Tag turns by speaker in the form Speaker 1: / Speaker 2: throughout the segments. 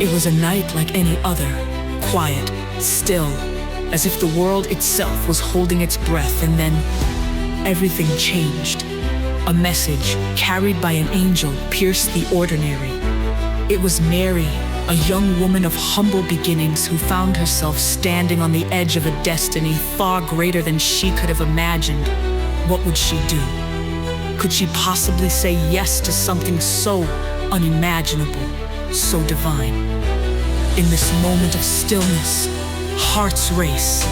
Speaker 1: It was a night like any other, quiet, still, as if the world itself was holding its breath, and then everything changed. A message, carried by an angel, pierced the ordinary. It was Mary, a young woman of humble beginnings who found herself standing on the edge of a destiny far greater than she could have imagined. What would she do? Could she possibly say yes to something so unimaginable, so divine? In this moment of stillness, hearts race,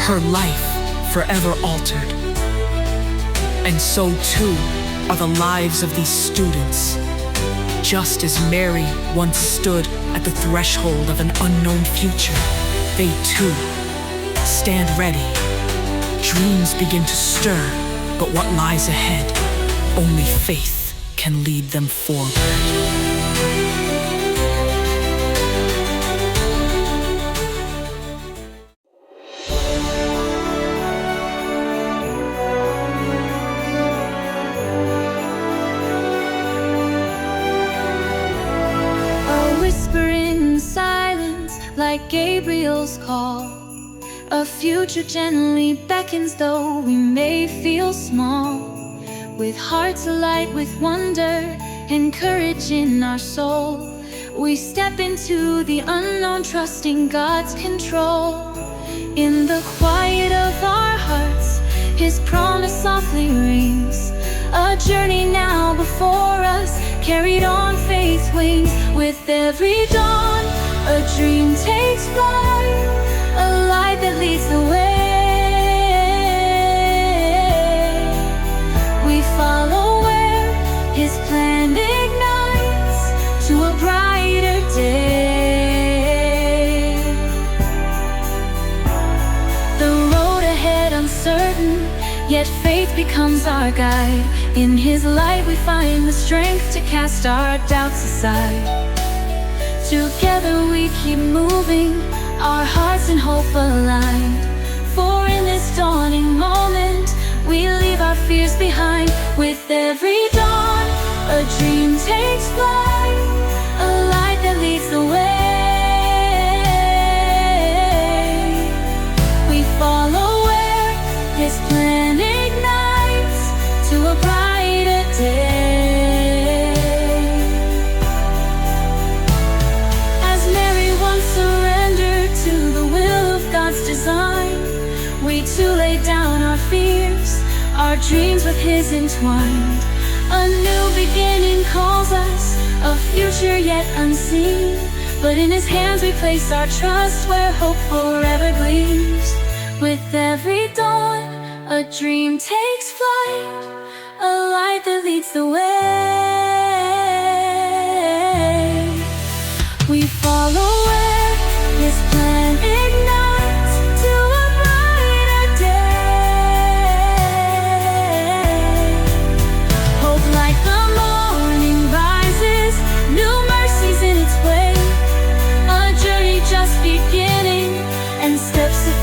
Speaker 1: her life forever altered. And so too are the lives of these students. Just as Mary once stood at the threshold of an unknown future, they too stand ready. Dreams begin to stir, but what lies ahead, only faith can lead them forward.
Speaker 2: Like Gabriel's call, a future gently beckons, though we may feel small. With hearts alight with wonder and courage in our soul, we step into the unknown, trusting God's control. In the quiet of our hearts, His promise softly rings. A journey now before us, carried on faith's wings. With every dawn, a dream takes flight, a light that leads the way. We follow where His plan ignites to a brighter day. The road ahead uncertain, yet faith becomes our guide. In His light we find the strength to cast our doubts aside. Together we keep moving, our hearts in hope aligned. For in this dawning moment, we leave our fears behind. With every dawn, a dream takes flight, a light that leads the way. We follow where His plan ignites to a brighter day. We too lay down our fears, our dreams with His entwined. A new beginning calls us, a future yet unseen. But in His hands we place our trust, where hope forever gleams. With every dawn, a dream takes flight, a light that leads the way. We follow where His plan ignites.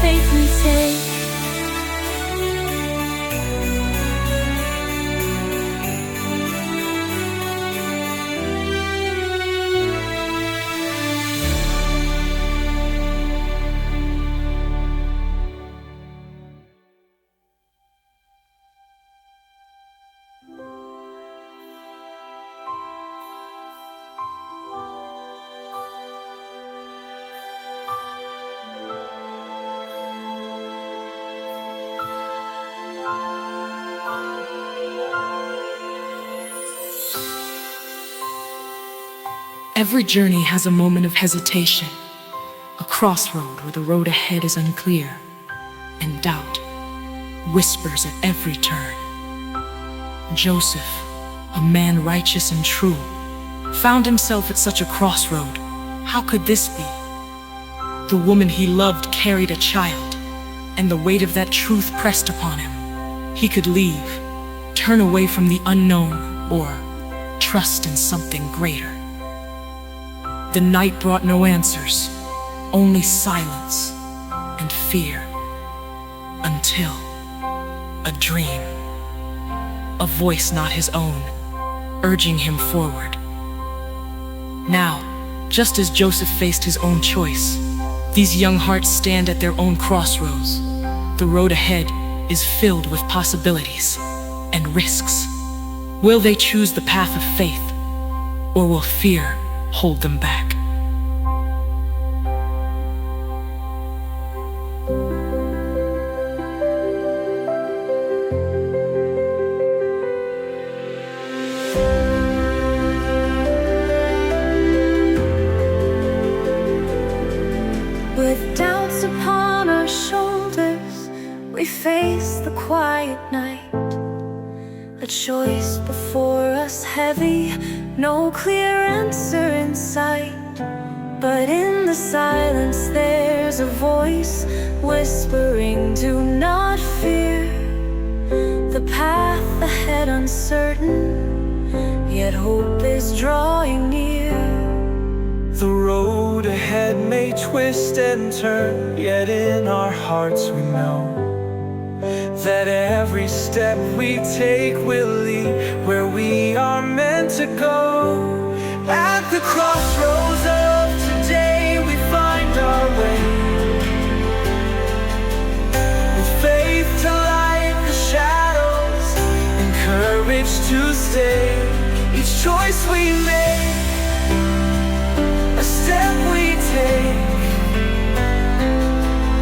Speaker 2: Faith we take.
Speaker 1: Every journey has a moment of hesitation, a crossroad where the road ahead is unclear, and doubt whispers at every turn. Joseph, a man righteous and true, found himself at such a crossroad. How could this be? The woman he loved carried a child, and the weight of that truth pressed upon him. He could leave, turn away from the unknown, or trust in something greater. The night brought no answers, only silence and fear, until a dream, a voice not his own, urging him forward. Now, Just as Joseph faced his own choice, these young hearts stand at their own crossroads. The road ahead is filled with possibilities and risks. Will they choose the path of faith, or will fear hold them back?
Speaker 2: With doubts upon our shoulders, we face the quiet night. A choice before us heavy, no clear answer in sight. But in the silence there's a voice whispering, do not fear. The path ahead uncertain, yet hope is drawing near.
Speaker 3: The road ahead may twist and turn, yet in our hearts we know that every step we take will lead where we are meant to go. At the crossroads of today we find our way, with faith to light the shadows and courage to stay. Each choice we make, a step we take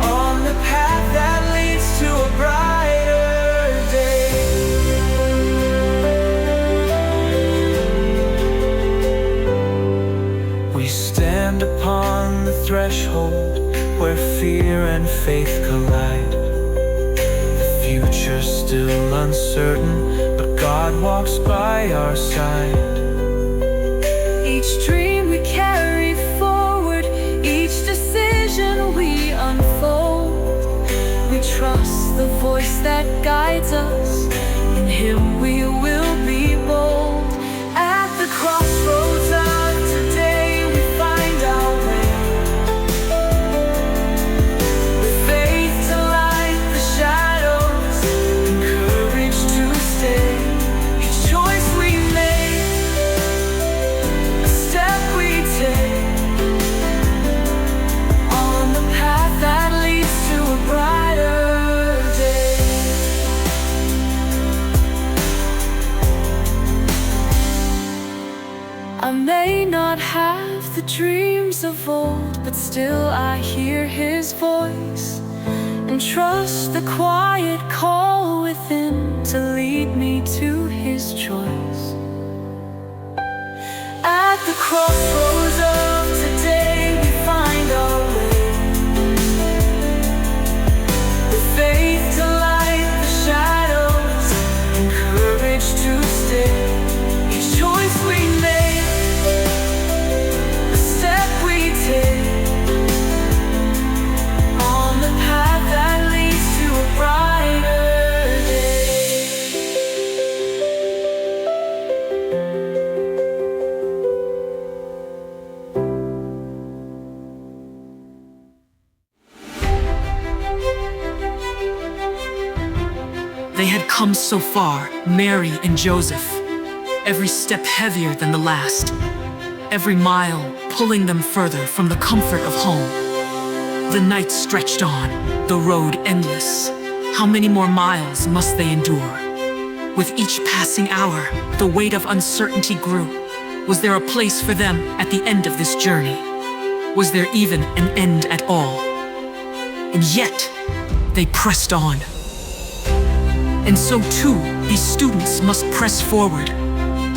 Speaker 3: on the path that leads to a brighter day. We stand upon the threshold where fear and faith collide. The future's still uncertain, but God walks by our side.
Speaker 2: Each dream we carry forward, each decision we unfold. We trust the voice that guides us, in Him we will be bold. At the crossroads of today we find our way, with faith to light the shadows and courage to stay. Each choice we make, a step we take on the path that leads to a brighter day. I may not have the dreams of old, but still I hear His voice and trust the quiet call within to lead me to His choice. At the crossroads of today we find our way, with faith to light the shadows and courage to stay. Each choice we make, a step we take on the path that leads to a brighter day.
Speaker 1: They had come so far, Mary and Joseph, every step heavier than the last, every mile pulling them further from the comfort of home. The night stretched on, the road endless. How many more miles must they endure? With each passing hour, the weight of uncertainty grew. Was there a place for them at the end of this journey? Was there even an end at all? And yet, they pressed on. And so too, these students must press forward.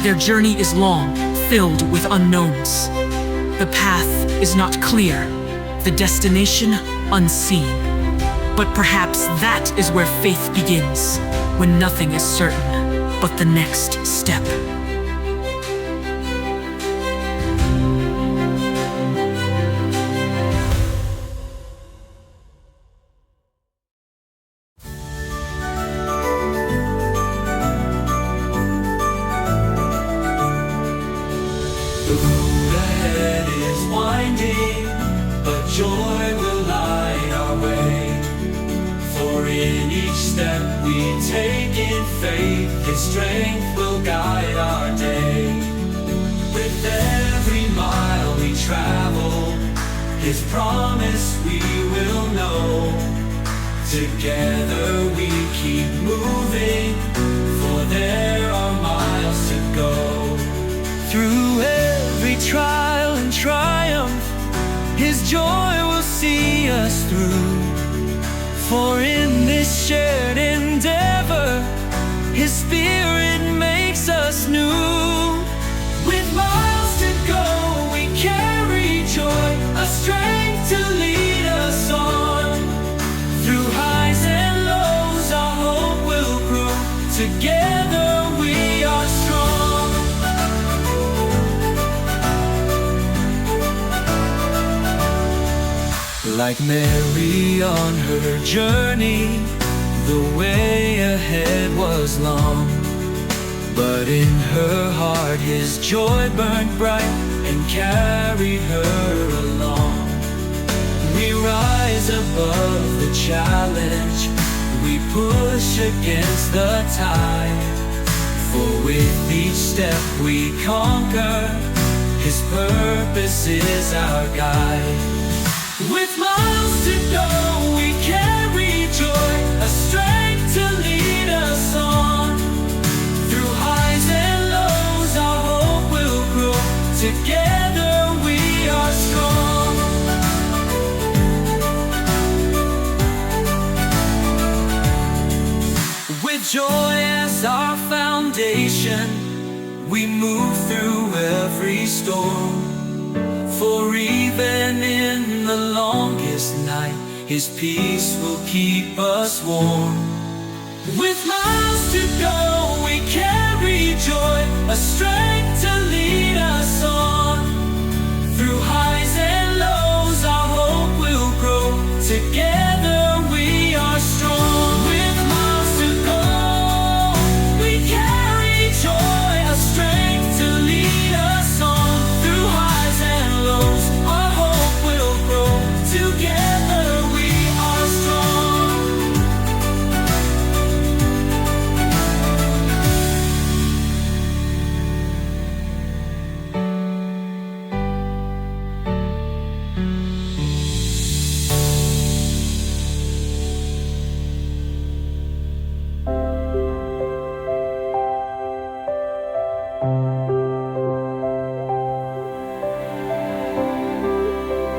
Speaker 1: Their journey is long, filled with unknowns. The path is not clear, the destination unseen. But perhaps that is where faith begins, when nothing is certain but the next step.
Speaker 3: The road ahead is winding, but joy will light our way. For in each step we take in faith, His strength will guide our day. With every mile we travel, His promise we will know. Together we keep moving, for there are miles to go. Through every trial and triumph, His joy will see us through. For in this shared endeavor, His Spirit makes us new. With miles to go, we carry joy, a strength to lead us on. Through highs and lows, our hope will grow. Together we are strong. Like Mary on her journey, the way ahead was long, but in her heart His joy burned bright and carried her along. We rise above the challenge, we push against the tide. For with each step we conquer, His purpose is our guide. With miles to go, we carry joy, a strength to lead us on. Through highs and lows, our hope will grow. Together we are strong. With joy as our foundation, we move through every storm. For even in the longest night, His peace will keep us warm. With miles to go, we carry joy, a strength to lead us on. Through highs and lows, our hope will grow. Together we are strong. With miles to go, we carry joy, a strength to lead us on. Through highs and lows, our hope will grow. Together we are strong.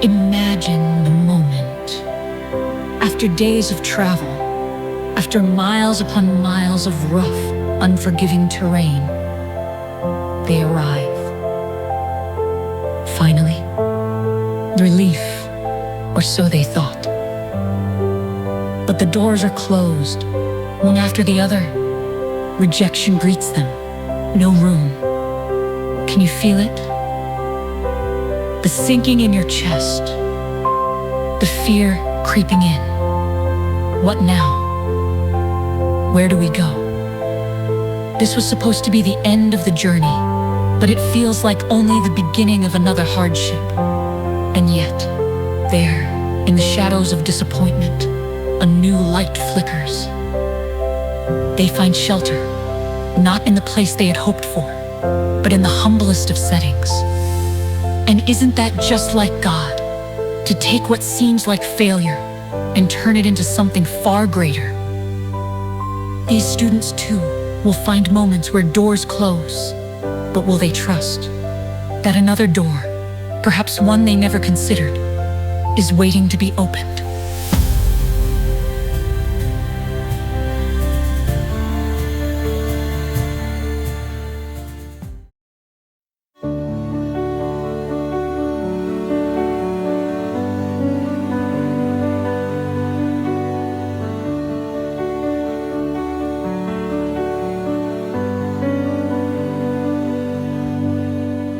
Speaker 1: Imagine the moment. After days of travel, after miles upon miles of rough, unforgiving terrain, they arrive. Finally, relief, or so they thought. But the doors are closed, one after the other. Rejection greets them. No room. Can you feel it? The sinking in your chest, the fear creeping in. What now? Where do we go? This was supposed to be the end of the journey, but it feels like only the beginning of another hardship. And yet, there, in the shadows of disappointment, a new light flickers. They find shelter, not in the place they had hoped for, but in the humblest of settings. And isn't that just like God? To take what seems like failure and turn it into something far greater. These students too will find moments where doors close, but will they trust that another door, perhaps one they never considered, is waiting to be opened?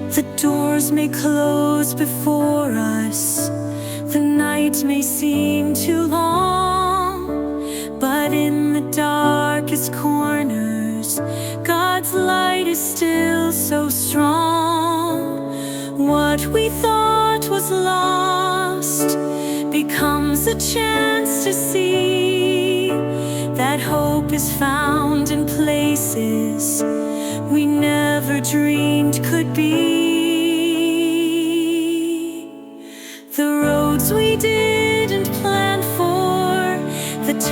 Speaker 2: The doors may close before us, the night may seem too long, but in the darkest corners, God's light is still so strong. What we thought was lost becomes a chance to see that hope is found in places we never dreamed could be.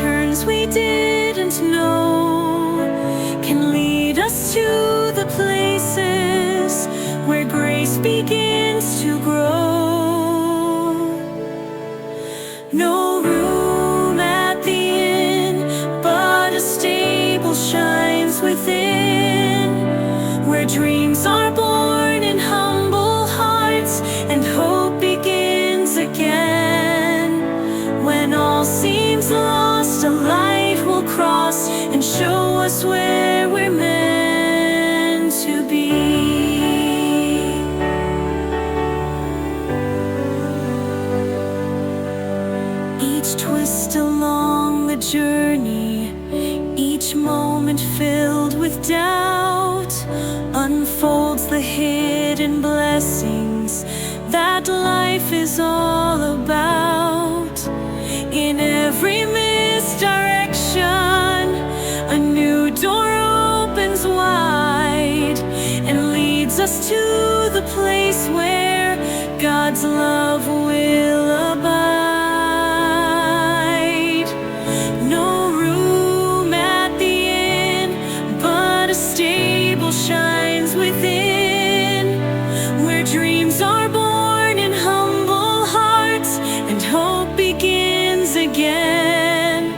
Speaker 2: turns we didn't know can lead us to the places where grace begins to grow. No room at the inn, but a stable shines within, where dreams are born in humble hearts and hope begins again. When all seems lost, a light will cross and show us where we're meant to be. Each twist along the journey, each moment filled with doubt, unfolds the hidden blessings that life is all about. In every misdirection, a new door opens wide and leads us to the place where God's love will abide. No room at the inn, but a stable shines within, where dreams are born in humble hearts and hope begins again.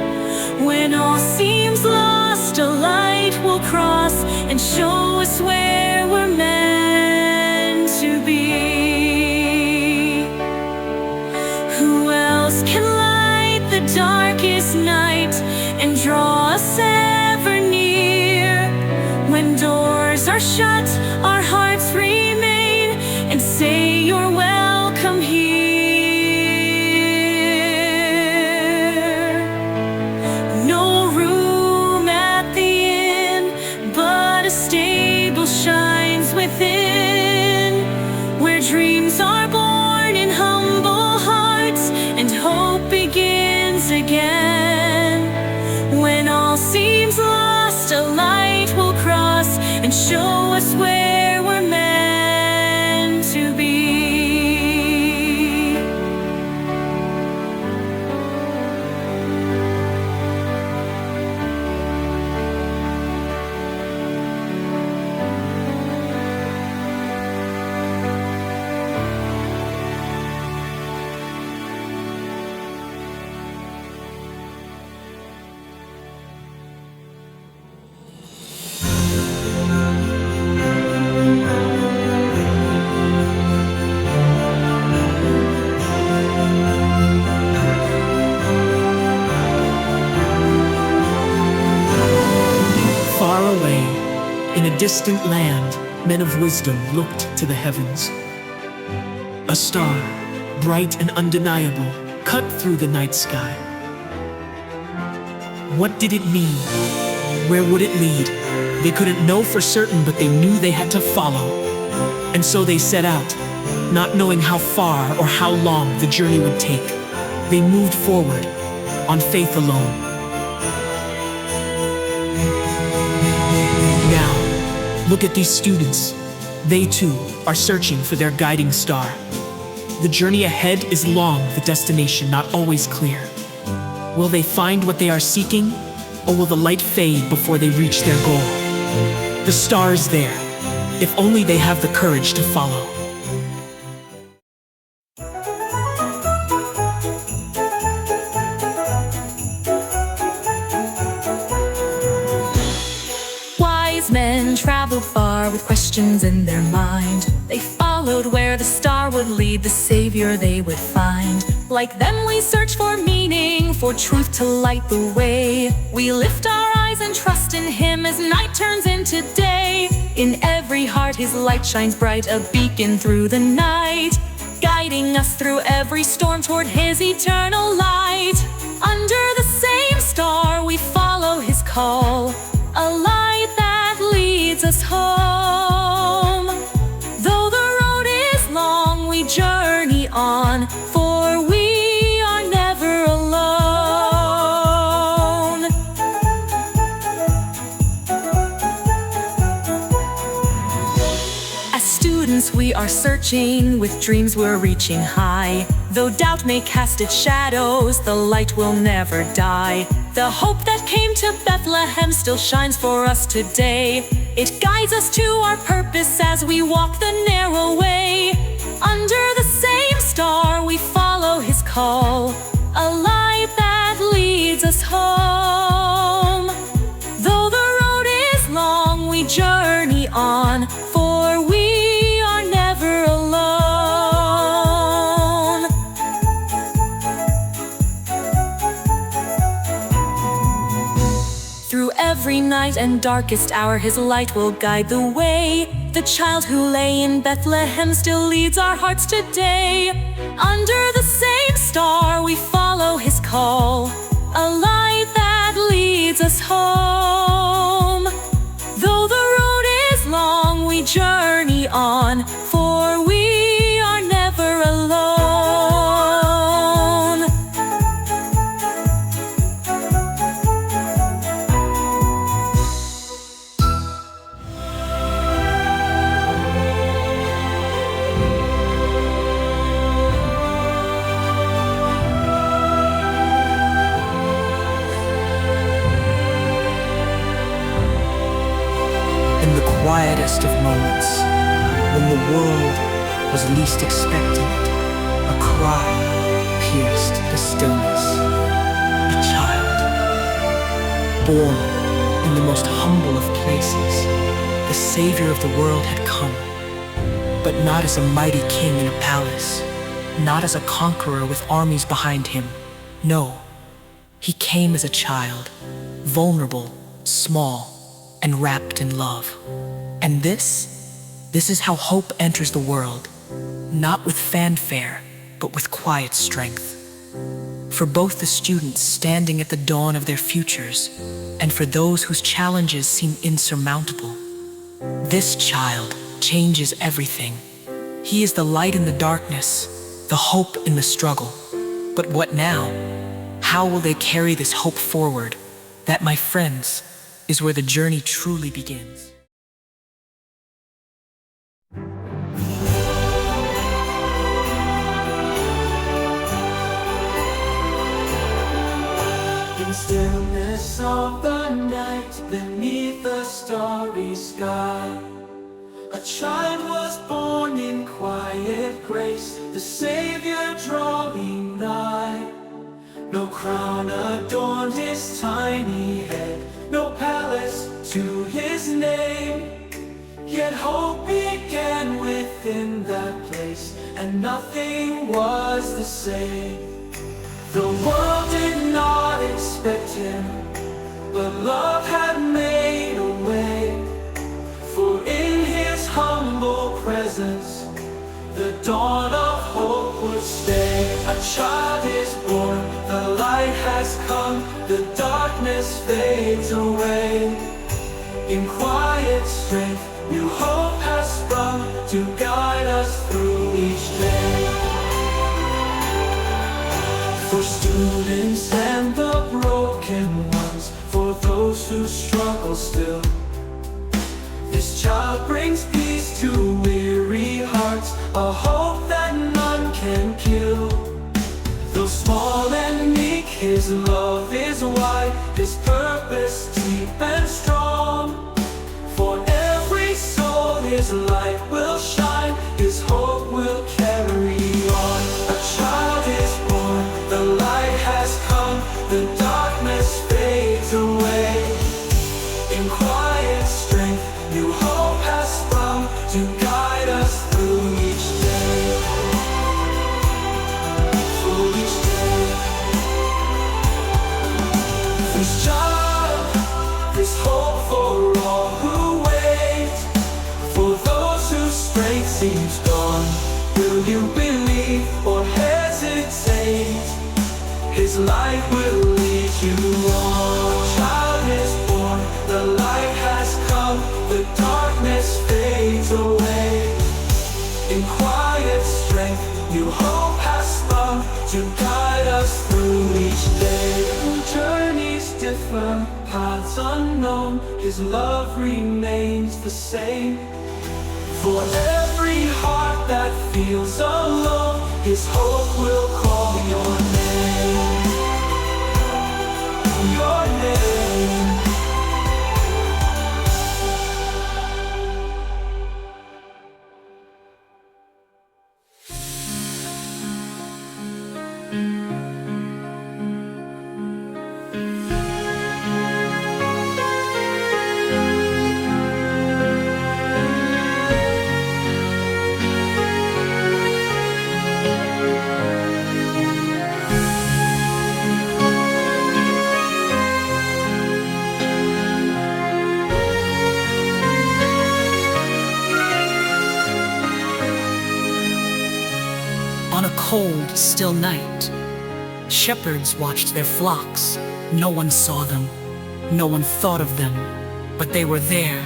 Speaker 2: When all seems lost, a light will cross and show us where we're meant to be. Who else can light the darkest night and draw us ever near? When doors are shut, our hearts remain and say, "You're welcome here." No room at the inn, but a stable shines within, where dreams are born in humble hearts and hope begins again. When all seems lost, a light will cross and show us where we're meant to be.
Speaker 1: Far away, in a distant land, men of wisdom looked to the heavens. A star, bright and undeniable, cut through the night sky. What did it mean? Where would it lead? They couldn't know for certain, but they knew they had to follow. And so they set out, not knowing how far or how long the journey would take. They moved forward, on faith alone. Now, look at these students. They too are searching for their guiding star. The journey ahead is long, the destination not always clear. Will they find what they are seeking, or will the light fade before they reach their goal? The star is there, if only they have the courage to follow.
Speaker 2: Wise men traveled far with questions in their mind. They followed where the star would lead, the savior they would find. Like them we search for meaning, for truth to light the way. We lift our eyes and trust in him as night turns into day. In every heart his light shines bright, a beacon through the night, guiding us through every storm toward his eternal light. Under the same star we follow his call, a light that leads us home. Though the road is long, we journey on, for we are never alone. As students we are searching, with dreams we're reaching high. Though doubt may cast its shadows, the light will never die. The hope that came to Bethlehem still shines for us today. It guides us to our purpose as we walk the narrow way. Under the same star we follow his call, a light that leads us home. Though the road is long, we journey on, for we are never alone. Through every night and darkest hour, his light will guide the way. The child who lay in Bethlehem still leads our hearts today. Under the same star we follow his call, a light that leads us home. Though the road is long, we journey on, for we are never alone.
Speaker 1: In the quietest of moments, when the world was least expecting it, a cry pierced the stillness. A child, born in the most humble of places, the Savior of the world had come, but not as a mighty king in a palace, not as a conqueror with armies behind him. No, he came as a child, vulnerable, small, and wrapped in love. And this is how hope enters the world, not with fanfare, but with quiet strength. For both the students standing at the dawn of their futures, and for those whose challenges seem insurmountable, this child changes everything. He is the light in the darkness, the hope in the struggle. But what now? How will they carry this hope forward? That, my friends, is where the journey truly begins.
Speaker 3: In the stillness of the night, beneath the starry sky, a child was born in quiet grace, the Savior drawing nigh. No crown adorned his tiny head, no palace to his name. Yet hope began within that place, and nothing was the same. The world did not expect him, but love had made a way. For in his humble presence, the dawn of hope would stay. A child is born, the light has come, the darkness fades away. In quiet strength, new hope has sprung to guide us through each day. For students and the broken ones, for those who struggle still, this child brings peace to weary hearts, a hope that none can kill. Though small and meek, his love is wide, his purpose deep and strong. For every soul his light will shine, his hope will carry on. A child is born, the light has come, the darkness fades away. In quiet strength, new hope has sprung to guide us through each day. Through each day. This child, this hope for all who wait. For those whose strength seems gone, will you believe or hesitate? His light will lead you on. A child is born, the light has come, the darkness fades away. In quiet strength, new hope has sprung to guide us through each day. Journeys differ, paths unknown, his love remains the same. For every heart that feels alone, his hope will call your name. Your
Speaker 1: cold, still night, shepherds watched their flocks. No one saw them, no one thought of them, but they were there,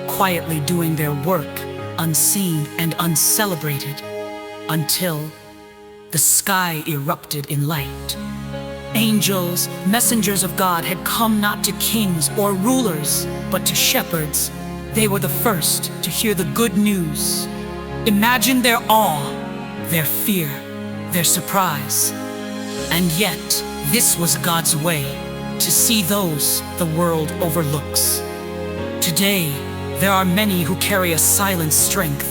Speaker 1: quietly doing their work, unseen and uncelebrated, until the sky erupted in light. Angels, messengers of God, had come not to kings or rulers, but to shepherds. They were the first to hear the good news. Imagine their awe, their fear, their surprise. And yet, this was God's way, to see those the world overlooks. Today, there are many who carry a silent strength,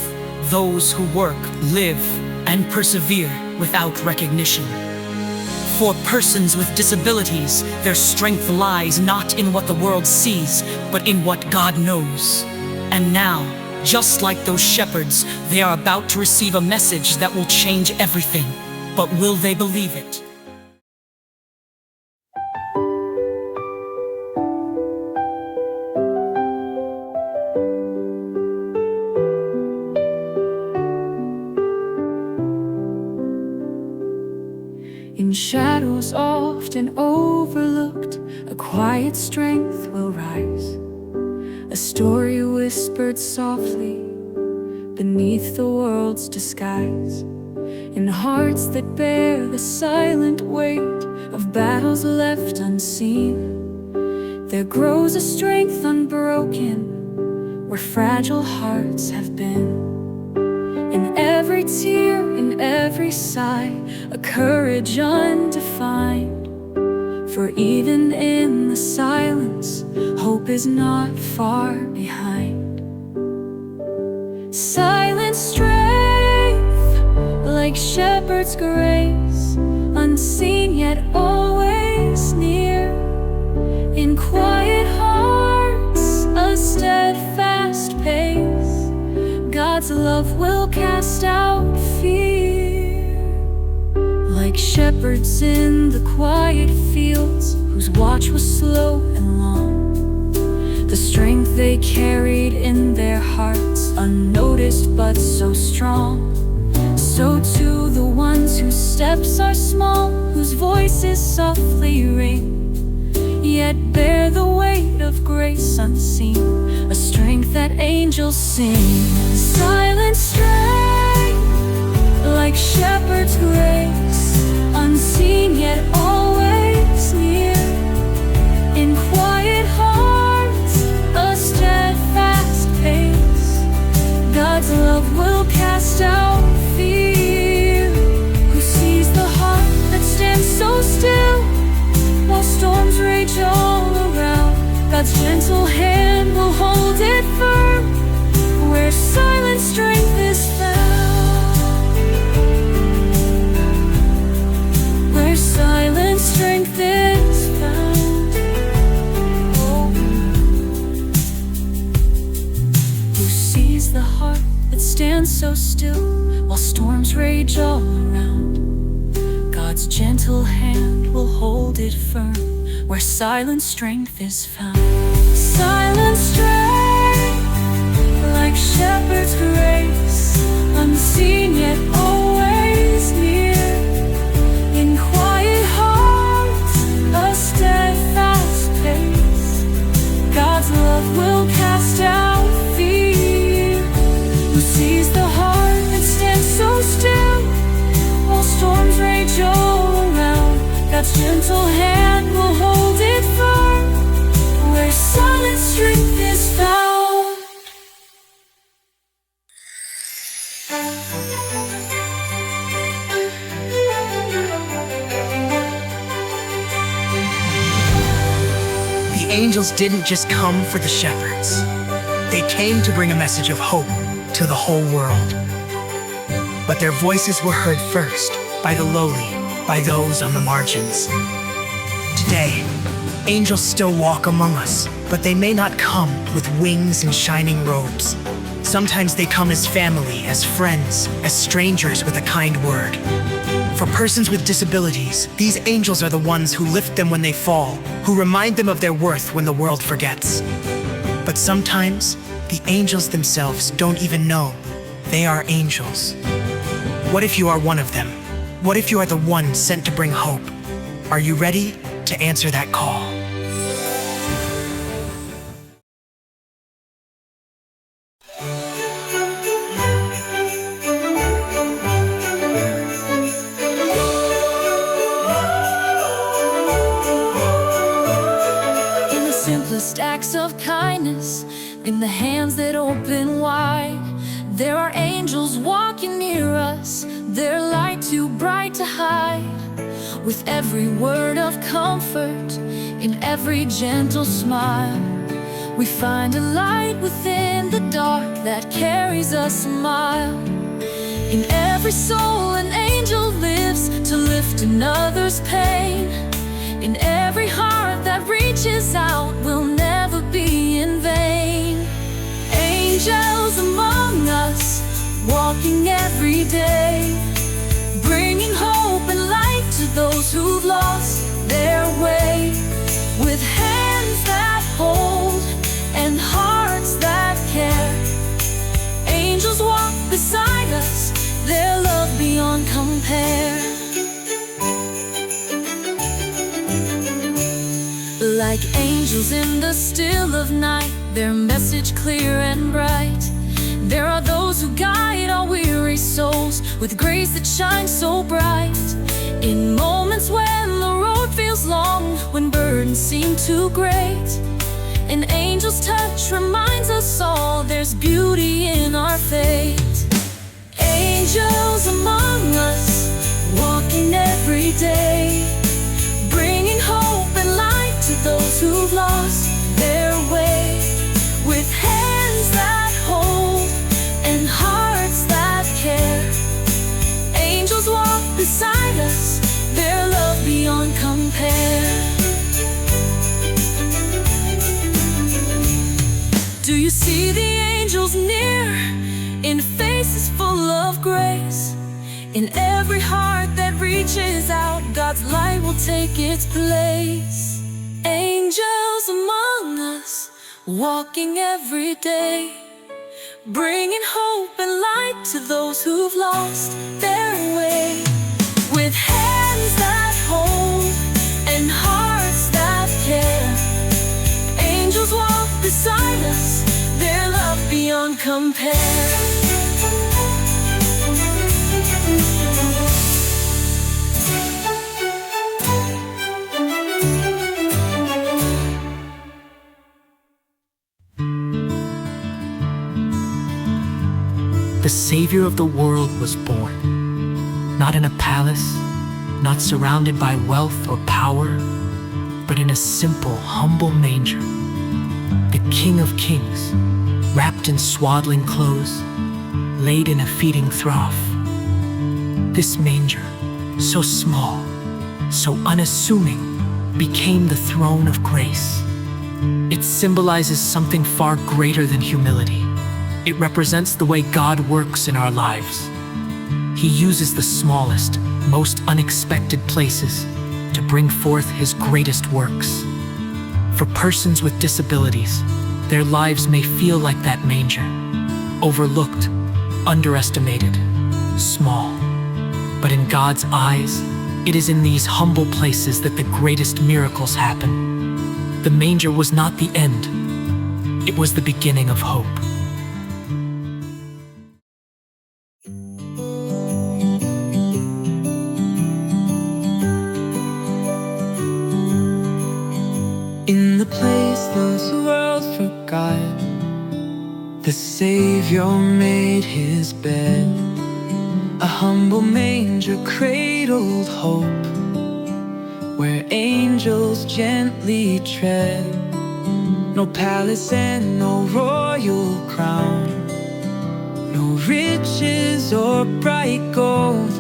Speaker 1: those who work, live, and persevere without recognition. For persons with disabilities, their strength lies not in what the world sees, but in what God knows. And now, just like those shepherds, they are about to receive a message that will change everything. But will they believe it?
Speaker 2: In shadows often overlooked, a quiet strength will rise. A story whispered softly beneath the world's disguise. In hearts that bear the silent weight of battles left unseen, there grows a strength unbroken where fragile hearts have been. In every tear, in every sigh, a courage undefined. For even in the silence, hope is not far behind. Silent strength, like shepherd's grace, unseen yet always near. In quiet hearts, a steadfast pace, God's love will cast out fear. Like shepherds in the quiet fields, whose watch was slow and long, the strength they carried in their hearts, unnoticed but so strong. So too the ones whose steps are small, whose voices softly ring, yet bear the weight of grace unseen, a strength that angels sing. Silent strength, like shepherd's grace, unseen yet always near. In quiet hearts, a steadfast pace, God's love will cast out fear. Who sees the heart that stands so still while storms rage all around? God's gentle hand will hold it firm where silent strength is found. Where silent strength is found. Oh. Who sees the heart that stands so still while storms rage all around? God's gentle hand will hold it firm where silent strength is found. Silent strength, like shepherd's grace, unseen yet always near. In quiet hearts, a steadfast pace, God's love will cast out fear. Who sees the heart that stands so still while storms rage all around? God's gentle hand will hold it firm where silent strength is found.
Speaker 1: The angels didn't just come for the shepherds. They came to bring a message of hope to the whole world. But their voices were heard first by the lowly, by those on the margins. Today, angels still walk among us, but they may not come with wings and shining robes. Sometimes they come as family, as friends, as strangers with a kind word. For persons with disabilities, these angels are the ones who lift them when they fall, who remind them of their worth when the world forgets. But sometimes, the angels themselves don't even know they are angels. What if you are one of them?
Speaker 4: What if you are the one sent to bring hope? Are you ready to answer that call?
Speaker 2: In the simplest acts of kindness, in the hands that open wide, there are angels walking near us, their light too bright to hide. With every word of comfort, in every gentle smile, we find a light within the dark that carries us a mile. In every soul an angel lives to lift another's pain. In every heart that reaches out will never be in vain. Angels among us, walking every day, bringing hope and light to those who've lost their way. With hands that hold and hearts that care, angels walk beside us, their love beyond compare. Like angels in the still of night, their message clear and bright. There are those who guide our weary souls with grace that shines so bright. In moments when the road feels long, when burdens seem too great, an angel's touch reminds us all there's beauty in our fate. Angels among us, walking every day, bringing hope and light to those who've lost their way. With hands that hold and hearts that care, angels walk beside us, their love beyond compare. Do you see the angels near, in faces full of grace? In every heart that reaches out, God's light will take its place. Angels among us, walking every day, bringing hope and light to those who've lost their way. With hands that hold and hearts that care, angels walk beside us, their love beyond compare.
Speaker 4: The Savior of the world was born, not in a palace, not surrounded by wealth or power, but in a simple, humble manger. The King of Kings, wrapped in swaddling clothes, laid in a feeding trough. This manger, so small, so unassuming, became the throne of grace. It symbolizes something far greater than humility. It represents the way God works in our lives. He uses the smallest, most unexpected places to bring forth His greatest works. For persons with disabilities, their lives may feel like that manger, overlooked, underestimated, small. But in God's eyes, it is in these humble places that the greatest miracles happen. The manger was not the end. It was the beginning of hope.
Speaker 3: In the place this world forgot, the Savior made His bed. A humble manger cradled hope, where angels gently tread. No palace and no royal crown, no riches or bright gold,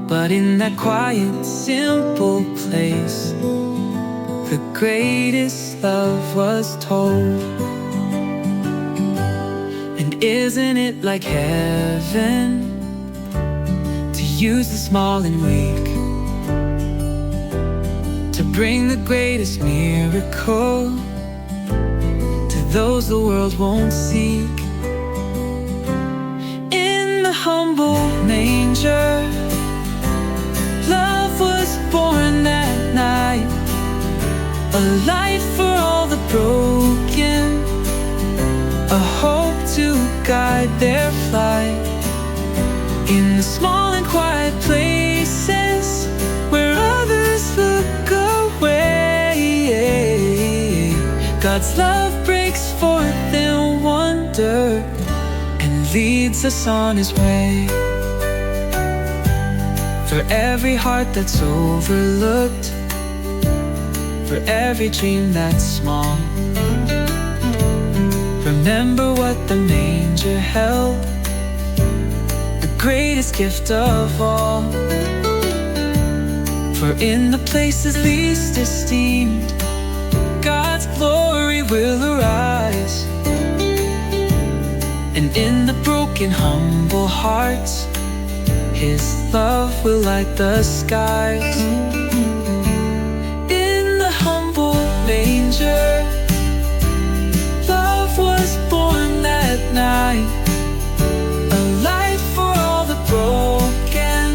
Speaker 3: but in that quiet, simple place, the greatest love was told. And isn't it like heaven to use the small and weak to bring the greatest miracle to those the world won't seek? In the humble manger, born that night, a light for all the broken, a hope to guide their flight. In the small and quiet places where others look away, God's love breaks forth in wonder and leads us on His way. For every heart that's overlooked, for every dream that's small, remember what the manger held, the greatest gift of all. For in the places least esteemed, God's glory will arise. And in the broken, humble hearts, His love will light the skies. In the humble manger, love was born that night, a light for all the broken,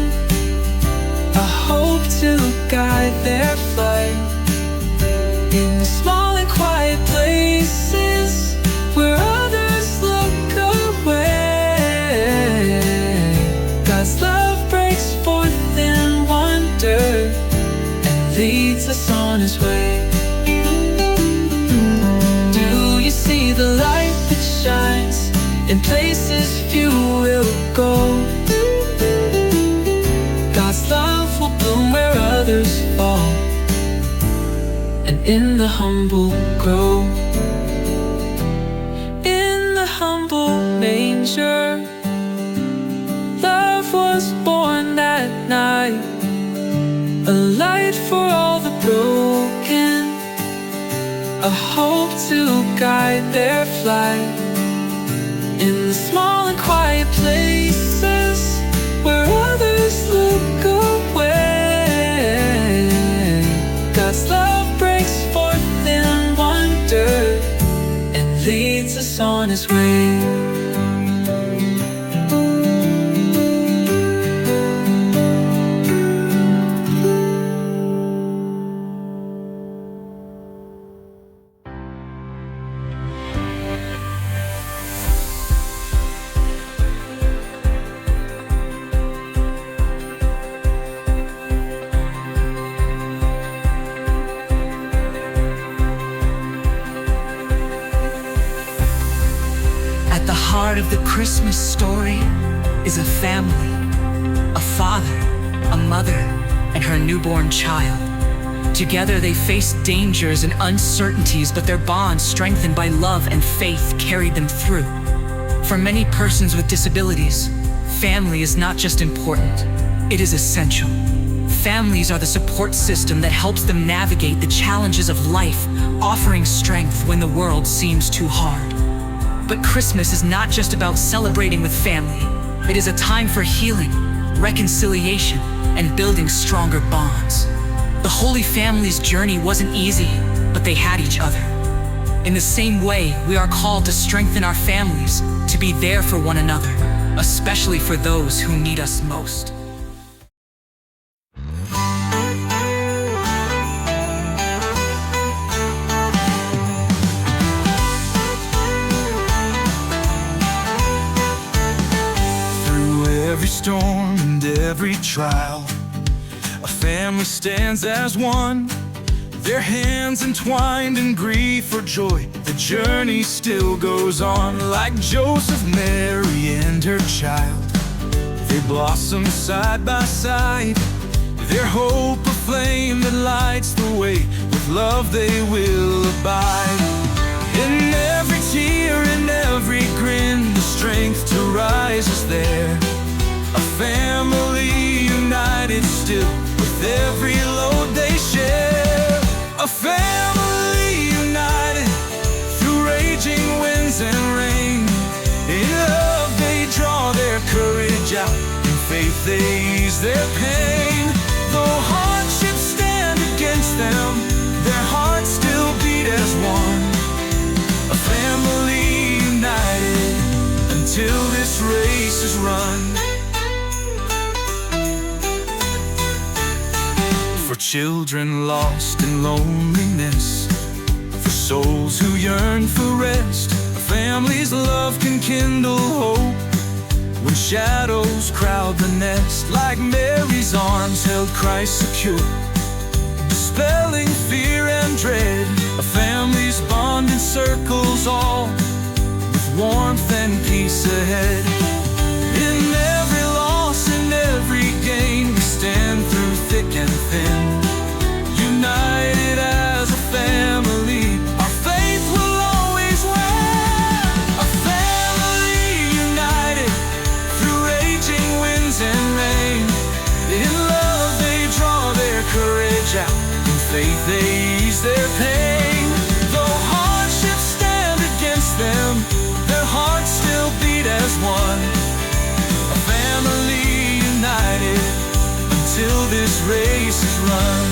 Speaker 3: a hope to guide their flight. In the small and quiet places where others look away, God's love breaks forth in wonder and leads us on His way. Do you see the light that shines in places few will go? God's love will bloom where others fall, and in the humble grow. In the humble manger, love was born that night, a light for all the broken, a hope to guide their flight. In the small and quiet places where others look away, God's love breaks forth in wonder and leads us on His way.
Speaker 1: At the heart of the Christmas story is a family, a father, a mother, and her newborn child. Together they faced dangers and uncertainties, but their bond, strengthened by love and faith, carried them through. For many persons with disabilities, family is not just important, it is essential. Families are the support system that helps them navigate the challenges of life, offering strength when the world seems too hard. But Christmas is not just about celebrating with family. It is a time for healing, reconciliation, and building stronger bonds. The Holy Family's journey wasn't easy, but they had each other. In the same way, we are called to strengthen our families, to be there for one another, especially for those who need us most.
Speaker 3: Every storm and every trial, a family stands as one. Their hands entwined in grief or joy, the journey still goes on. Like Joseph, Mary, and her child, they blossom side by side. Their hope a flame that lights the way, with love they will abide. In every tear and every grin, the strength to rise is there. A family united still, with every load they share. A family united through raging winds and rain. In love they draw their courage out, in faith they ease their pain. Though hardships stand against them, their hearts still beat as one. A family united until this race is run. For children lost in loneliness, for souls who yearn for rest. A family's love can kindle hope when shadows crowd the nest. Like Mary's arms held Christ secure, dispelling fear and dread. A family's bond encircles all, with warmth and peace ahead. In every loss, in every gain, we stand through thick and thin, united as a family. Our faith will always win. A family united through raging winds and rain. In love they draw their courage out, in faith they ease their pain. Though hardships stand against them, their hearts still beat as one. A family united until this race is run.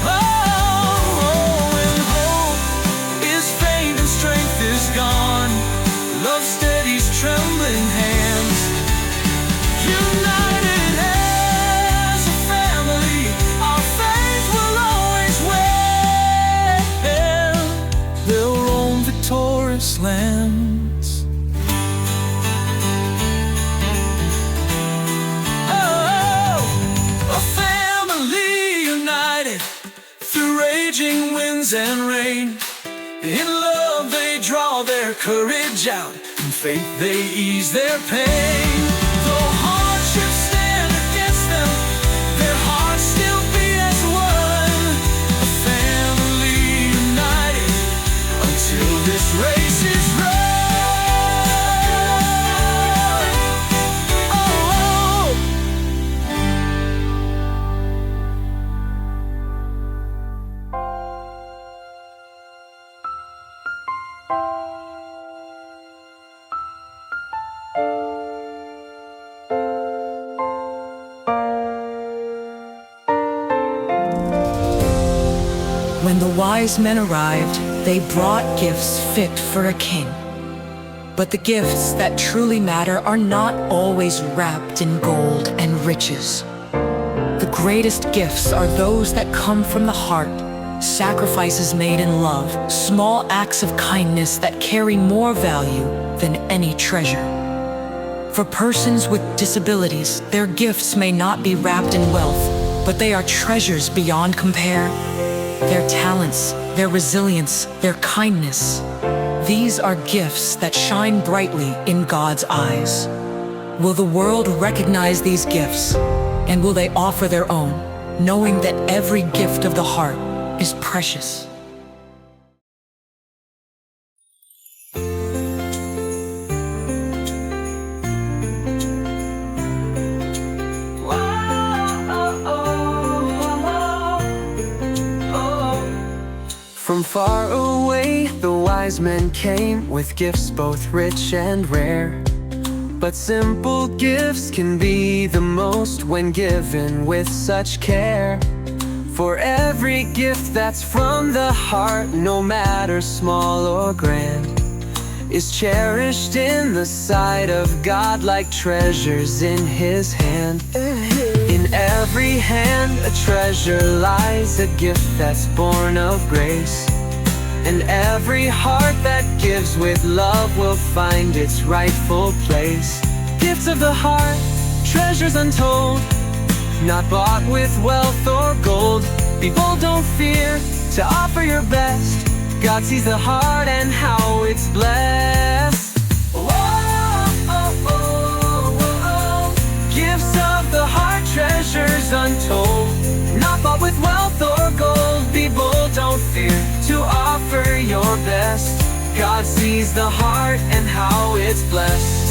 Speaker 3: Oh, when hope is faint and strength is gone, love steadies trembling hands. United as a family, our faith will always win. They'll roam victorious lands. Raging winds and rain. In love they draw their courage out, in faith they ease their pain. Though hardships stand against them, their hearts still beat as one. A family united until this race is run.
Speaker 1: When the wise men arrived, they brought gifts fit for a king. But the gifts that truly matter are not always wrapped in gold and riches. The greatest gifts are those that come from the heart, sacrifices made in love, small acts of kindness that carry more value than any treasure. For persons with disabilities, their gifts may not be wrapped in wealth, but they are treasures beyond compare. Their talents, their resilience, their kindness. These are gifts that shine brightly in God's eyes. Will the world recognize these gifts? And will they offer their own, knowing that every gift of the heart is precious?
Speaker 3: From far away, the wise men came with gifts both rich and rare. But simple gifts can be the most when given with such care. For every gift that's from the heart, no matter small or grand, is cherished in the sight of God like treasures in His hand. In every hand a treasure lies, a gift that's born of grace. And every heart that gives with love will find its rightful place. Gifts of the heart, treasures untold, not bought with wealth or gold. Be bold, don't fear to offer your best. God sees the heart and how it's blessed. Gifts of the heart, treasures untold, not bought with wealth or gold. Be bold, don't fear to offer your best. God sees the heart and how it's blessed.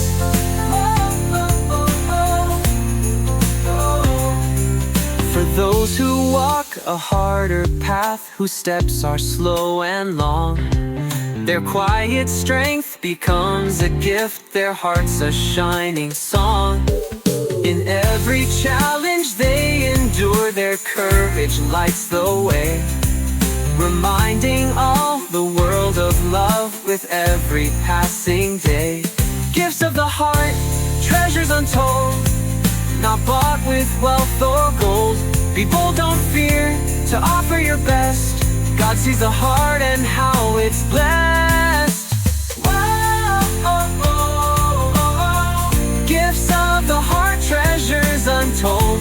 Speaker 3: For those who walk a harder path, whose steps are slow and long, their quiet strength becomes a gift, their heart's a shining song. In every challenge they endure, their courage lights the way, reminding all the world of love with every passing day. Gifts of the heart, treasures untold, not bought with wealth or gold. Be bold, don't fear to offer your best. God sees the heart and how it's blessed. Whoa, oh, oh, oh, oh. Gifts of the heart, treasures untold,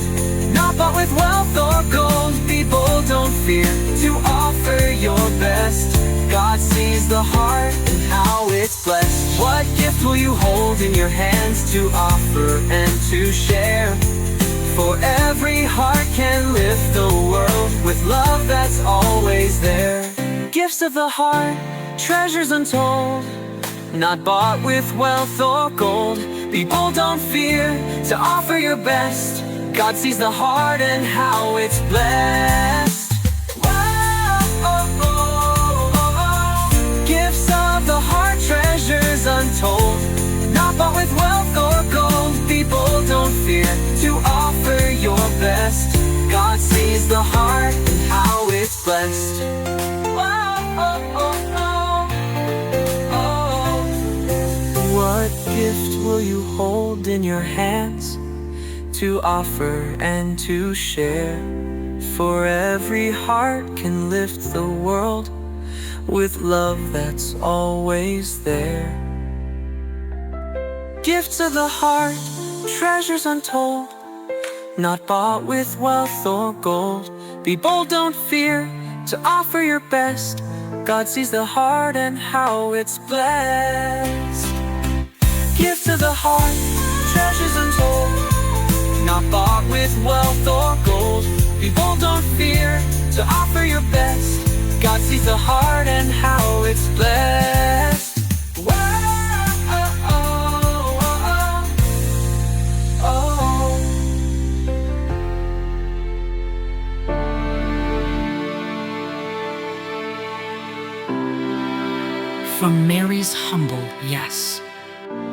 Speaker 3: not bought with wealth or gold. Be bold, don't fear to offer your best. God sees the heart and how it's blessed. What gift will you hold in your hands to offer and to share? For every heart can lift the world with love that's always there. Gifts of the heart, treasures untold, not bought with wealth or gold. Be bold, don't fear to offer your best. God sees the heart and how it's blessed. Whoa, oh, oh, oh, oh. Gifts of the heart, treasures untold, not bought with wealth or gold. Be bold, don't fear to offer your best. God sees the heart and how it's blessed. Whoa, oh, oh, oh, oh. What gift will you hold in your hands to offer and to share? For every heart can lift the world with love that's always there. Gifts of the heart, treasures untold, not bought with wealth or gold. Be bold, don't fear to offer your best. God sees the heart and how it's blessed. Gifts of the heart, treasures untold, not bought with wealth or gold. Be bold, don't fear to offer your best. God sees the heart and how it's blessed. Whoa, oh, oh, oh, oh,
Speaker 1: oh. From Mary's humble yes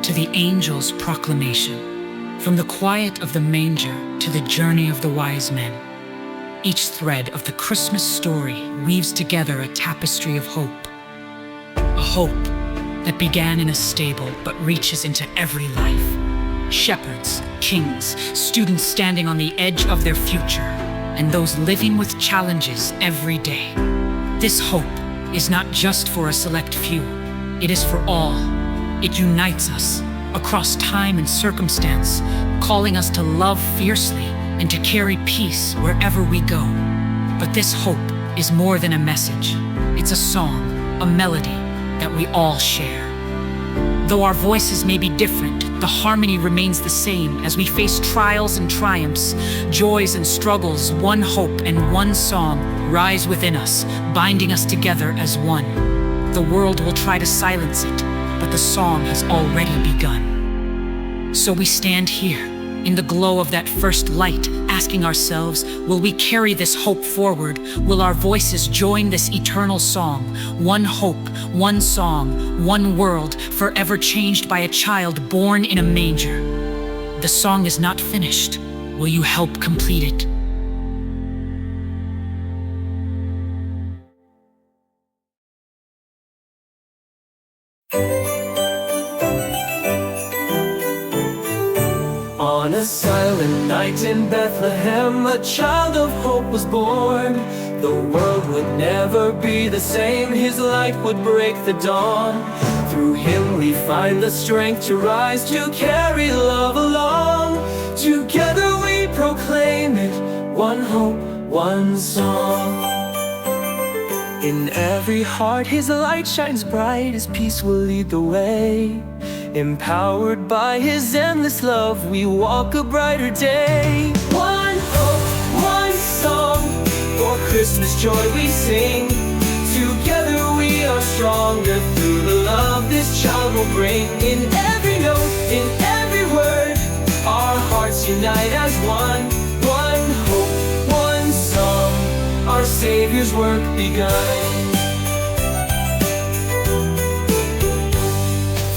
Speaker 1: to the angel's proclamation, from the quiet of the manger to the journey of the wise men, each thread of the Christmas story weaves together a tapestry of hope. A hope that began in a stable but reaches into every life. Shepherds, kings, students standing on the edge of their future, and those living with challenges every day. This hope is not just for a select few, it is for all. It unites us across time and circumstance, calling us to love fiercely and to carry peace wherever we go. But this hope is more than a message. It's a song, a melody that we all share. Though our voices may be different, the harmony remains the same as we face trials and triumphs, joys and struggles. One hope and one song rise within us, binding us together as one. The world will try to silence it, but the song has already begun. So we stand here, in the glow of that first light, asking ourselves, will we carry this hope forward? Will our voices join this eternal song? One hope, one song, one world, forever changed by a child born in a manger. The song is not finished. Will you help complete it?
Speaker 3: On a silent night in Bethlehem, a child of hope was born. The world would never be the same, his light would break the dawn. Through him we find the strength to rise, to carry love along. Together we proclaim it, one hope, one song. In every heart his light shines bright, his peace will lead the way. Empowered by his endless love, we walk a brighter day. One hope, one song, for Christmas joy we sing. Together we are stronger through the love this child will bring. In every note, in every word, our hearts unite as one. One hope, one song, our Savior's work begun.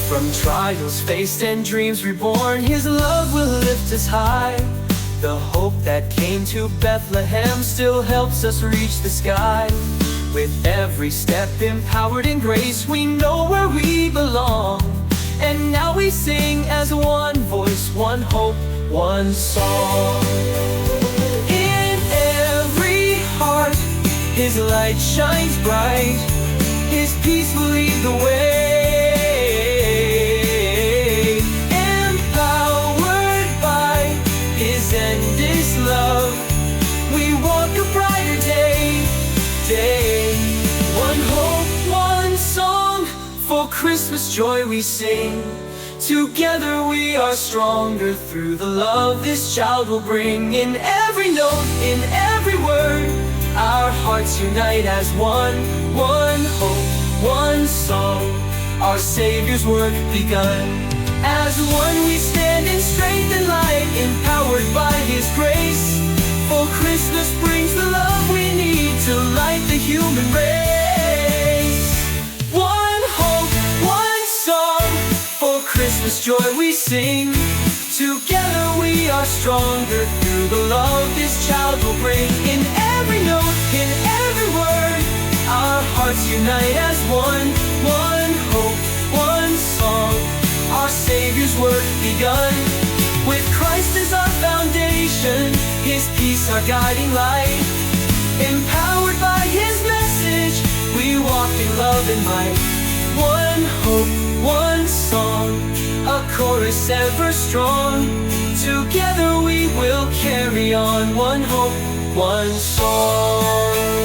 Speaker 3: From trials faced and dreams reborn, his love will lift us high. The hope that came to Bethlehem still helps us reach the sky. With every step empowered in grace, we know where we belong. And now we sing as one voice, one hope, one song. In heart, His light shines bright, His peace will lead the way. Empowered by His endless love, we walk a brighter day. One hope, one song, for Christmas joy we sing. Together we are stronger through the love this child will bring. In every note, in every word, our hearts unite as one. One hope, one song, our Savior's work begun. As one we stand in strength and light, empowered by His grace. For Christmas brings the love we need to light the human race. One hope, one song, for Christmas joy we sing. Together we are stronger through the love this child will bring. In every note, in every word, our hearts unite as one. One hope, one song, our Savior's work begun. With Christ as our foundation, His peace our guiding light. Empowered by His message, we walk in love and might. One hope, one song, a chorus ever strong. Together we will carry on. One hope, one song.